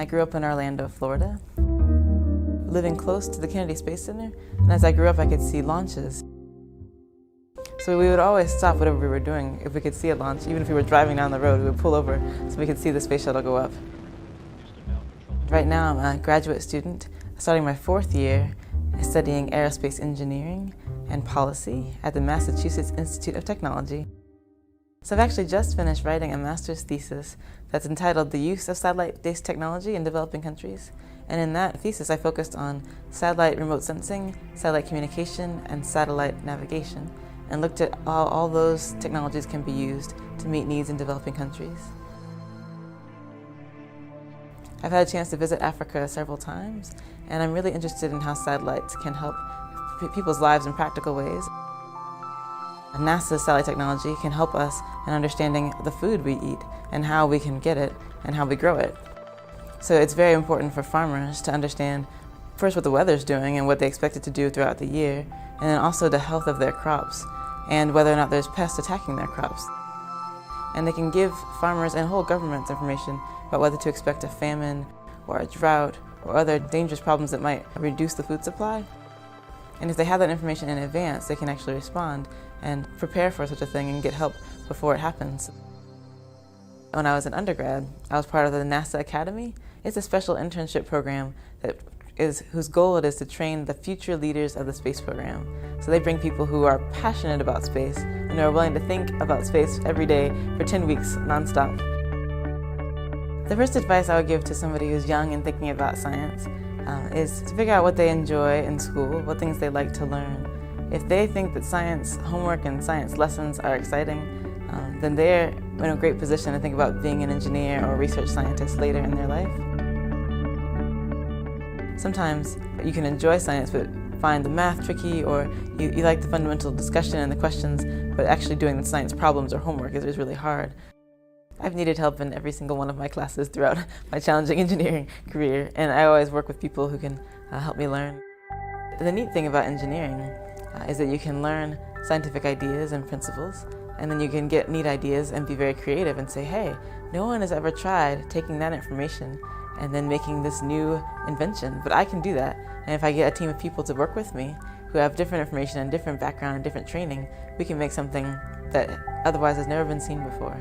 grew up in Orlando, Florida, living close to the Kennedy Space Center, and as I grew up I could see launches. So we would always stop whatever we were doing if we could see a launch. Even if we were driving down the road, we would pull over so we could see the space shuttle go up. Right now I'm a graduate student, starting my 4th year, studying aerospace engineering and policy at the Massachusetts Institute of Technology. So I've actually just finished writing a master's thesis that's entitled The Use of Satellite-Based Technology in Developing Countries. And in that thesis I focused on satellite remote sensing, satellite communication, and satellite navigation, and looked at how all those technologies can be used to meet needs in developing countries. I've had a chance to visit Africa several times, and I'm really interested in how satellites can help people's lives in practical ways. NASA's satellite technology can help us in understanding the food we eat and how we can get it and how we grow it. So it's very important for farmers to understand first what the weather's doing and what they expect it to do throughout the year, and then also the health of their crops and whether or not there's pests attacking their crops. And they can give farmers and whole governments information about whether to expect a famine or a drought or other dangerous problems that might reduce the food supply. And if they have that information in advance, they can actually respond and prepare for such a thing and get help before it happens. When I was an undergrad, I was part of the NASA Academy. It's a special internship program whose goal it is to train the future leaders of the space program. So they bring people who are passionate about space and are willing to think about space every day for 10 weeks nonstop. The first advice I would give to somebody who's young and thinking about science is to figure out what they enjoy in school, what things they like to learn. If they think that science homework and science lessons are exciting, then they're in a great position to think about being an engineer or a research scientist later in their life. Sometimes you can enjoy science but find the math tricky, or you like the fundamental discussion and the questions, but actually doing the science problems or homework is really hard. I've needed help in every single one of my classes throughout my challenging engineering career, and I always work with people who can help me learn. The neat thing about engineering is that you can learn scientific ideas and principles, and then you can get neat ideas and be very creative and say, hey, no one has ever tried taking that information and then making this new invention, but I can do that. And if I get a team of people to work with me who have different information and different background and different training, we can make something that otherwise has never been seen before.